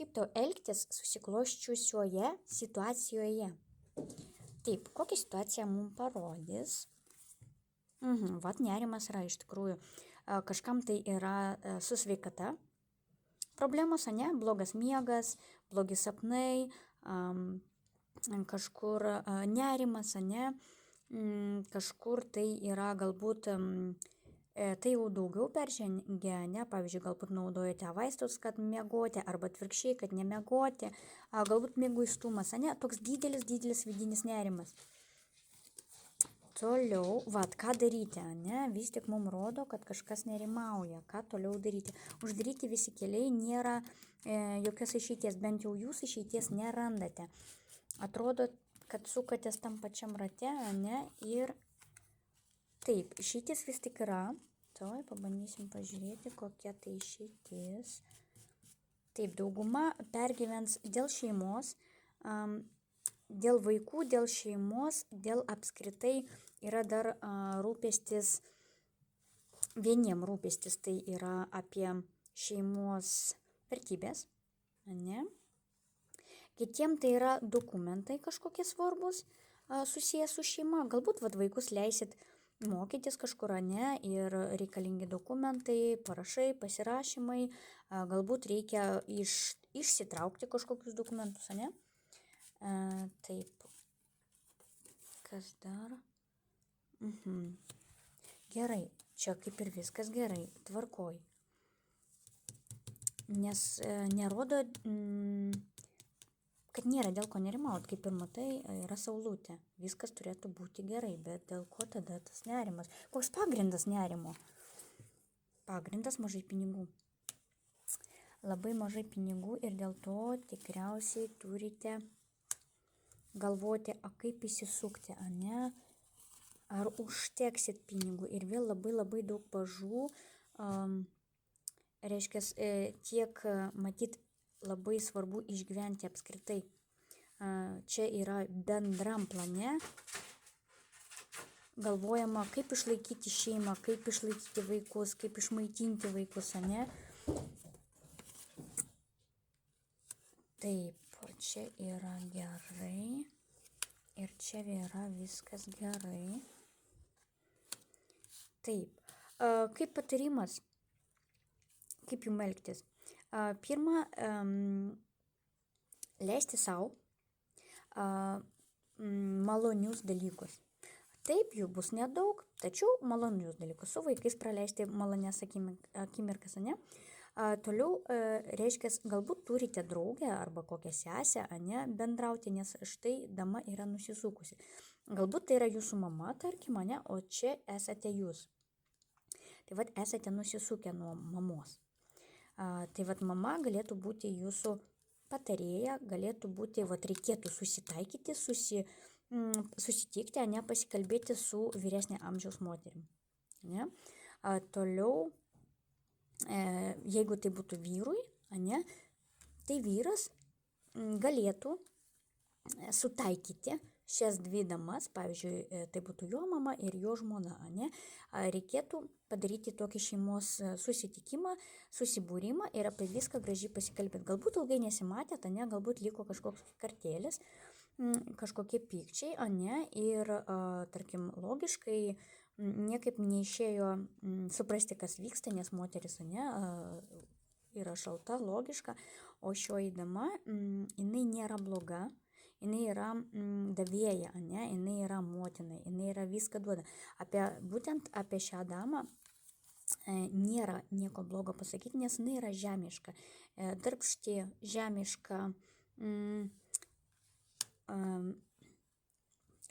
Kaip tau elgtis susiklosčiusioje situacijoje? Taip, kokią situaciją mums parodys? Vat nerimas yra iš tikrųjų. Kažkam tai yra su sveikata problemos, ane? Blogas miegas, blogi sapnai, kažkur nerimas, ane? Kažkur tai yra galbūt tai jau daugiau peržengia, ne? Pavyzdžiui, galbūt naudojate vaistus, kad miegoti, arba atvirkščiai, kad nemiegoti, galbūt mieguistumas, ane? Toks didelis vidinis nerimas. Toliau, ką daryti, ne? Vis tik mums rodo, kad kažkas nerimauja, ką toliau daryti. Uždaryti visi keliai, nėra jokios išeities, bent jau jūs išeities nerandate. Atrodo, kad sukatės tam pačiam rate, ne? Ir taip, išeitis vis tik yra. Tuoj pabandysim pažiūrėti, kokia tai išeitis. Taip, dauguma pergyvens dėl šeimos, dėl vaikų, dėl šeimos, dėl apskritai yra dar rūpestis, vieniem rūpestis tai yra apie šeimos vertybės, ne? Kitiem tai yra dokumentai kažkokie svarbus susijęs su šeima. Galbūt vaikus leisit mokytis kažkur, ne, ir reikalingi dokumentai, parašai, pasirašymai, galbūt reikia išsitraukti kažkokius dokumentus, ne? Taip, kas dar? Gerai, čia kaip ir viskas gerai, tvarkoj. Nes nerodo, kad nėra dėl ko nerimaut, kaip ir matai, yra saulutė. Viskas turėtų būti gerai, bet dėl ko tada tas nerimas? Koks pagrindas nerimo? Pagrindas mažai pinigų. Labai mažai pinigų ir dėl to tikriausiai turite galvoti, kaip įsisukti, ne? Ar užteksit pinigų ir vėl labai daug pažų, reiškia, tiek matyt labai svarbu išgyventi apskritai. Čia yra bendram plane galvojama, kaip išlaikyti šeimą, kaip išlaikyti vaikus, kaip išmaitinti vaikus, ne? Taip, čia yra gerai ir čia yra viskas gerai. Taip, kaip patarimas, kaip jums elgtis? Pirma, leisti savo malonius dalykus. Taip, jų bus nedaug, tačiau malonius dalykus. Su vaikais praleisti malonės akimirkas, ne? Toliau, reiškia, galbūt turite draugę arba kokią sesę, ne, bendrauti, nes štai dama yra nusisukusi. Galbūt tai yra jūsų mama, tarkim, ne, o čia esate jūs. Tai esate nusisukę nuo mamos. Tai mama galėtų būti jūsų patarėja, galėtų būti, reikėtų susitaikyti, susitikti, ne, pasikalbėti su vyresnė amžiaus moterim. Ne? Toliau, jeigu tai būtų vyrui, ne, tai vyras galėtų sutaikyti šias dvi damas, pavyzdžiui, tai būtų jo mama ir jo žmona, ne, reikėtų padaryti tokį šeimos susitikimą, susibūrimą ir apie viską gražiai pasikalbėti. Galbūt ilgai nesimatėte, ne, galbūt liko kažkoks kartėlis, kažkokie pykčiai, ne, ir, tarkim, logiškai niekaip neišėjo suprasti, kas vyksta, nes moteris, ne, yra šalta, logiška, o šioji dama, jinai nėra bloga, jinai yra davėja, ne, jinai yra motina, jinai yra viską duoda. Būtent apie šią damą nėra nieko blogo pasakyti, nes jinai yra žemiška, darbšti, žemiška.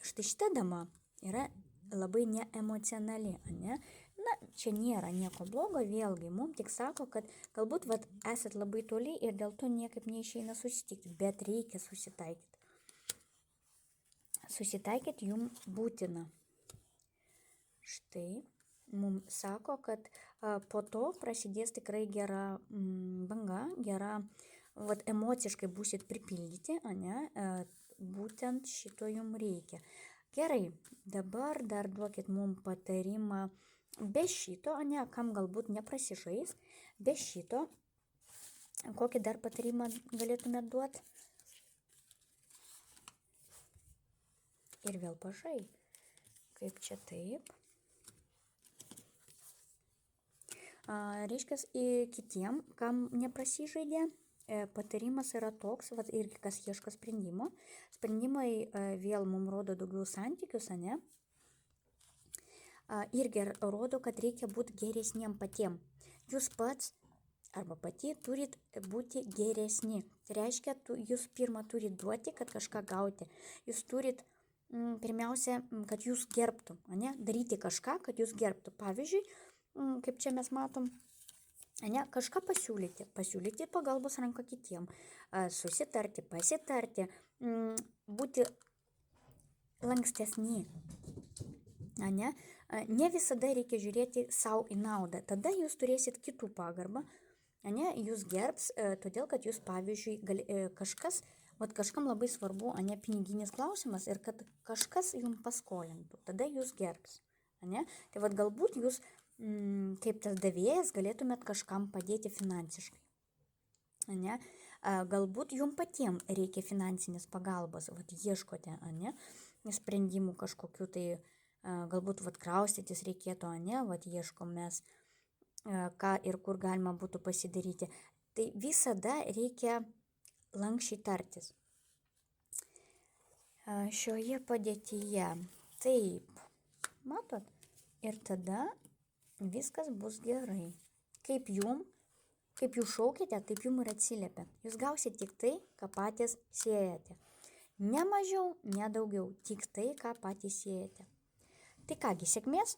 Štai šita dama yra labai neemocionali, ne? Na, čia nėra nieko blogo, vėlgi, mums tik sako, kad galbūt esat labai toli ir dėl to niekaip neišeina susitikti, bet reikia susitaikyti. Susitaikyti jums būtina. Štai, mums sako, kad po to prasidės tikrai gera banga, gera, emociškai būsit pripildyti, ne? Būtent šito jums reikia. Gerai, dabar dar duokit mums patarimą be šito, ne, kam galbūt neprasižais, be šito Kokį dar patarimą galėtumėt duoti? Ir vėl pažai. Kaip čia taip? Reiškia, kitiem, kam neprasižaidė, patarimas yra toks, vat, irgi kas ieško sprendimo. Sprendimai vėl mums rodo daugiau santykius, ane? Irgi rodo, kad reikia būti geresniem patiem. Jūs pats arba pati turit būti geresni. Tai reiškia, jūs pirmą turit duoti, kad kažką gauti. Jūs turit pirmiausia, kad jūs gerbtų, ane? Daryti kažką, kad jūs gerbtų. Pavyzdžiui, kaip čia mes matom, ane? Kažką pasiūlyti pagalbos ranką kitiem, susitarti, pasitarti, būti lankstesni. Ane? Ne visada reikia žiūrėti savo į naudą. Tada jūs turėsit kitų pagarbą. Ane? Jūs gerbs, todėl kad jūs, pavyzdžiui, kažkam labai svarbu, ane, piniginis klausimas ir kad kažkas jums paskolintų. Tada jūs gerbs. Ane? Tai vat galbūt jūs, kaip tas davėjas, galėtumėt kažkam padėti finansiškai. Ane? Galbūt jums patiems reikia finansinės pagalbos, vat ieškote, ane, sprendimų kažkokiu tai, galbūt vat kraustytis reikėtų, ane, vat ieškom mes, ką ir kur galima būtų pasidaryti. Tai visada reikia lankščiai tartis. Šioje padėtyje, taip, matot, ir tada viskas bus gerai. Kaip jūs šaukite, taip jums ir atsiliepia. Jūs gausite tik tai, ką patys siejate. Ne mažiau, ne daugiau, tik tai, ką patys siejate. Tai kągi, sėkmės.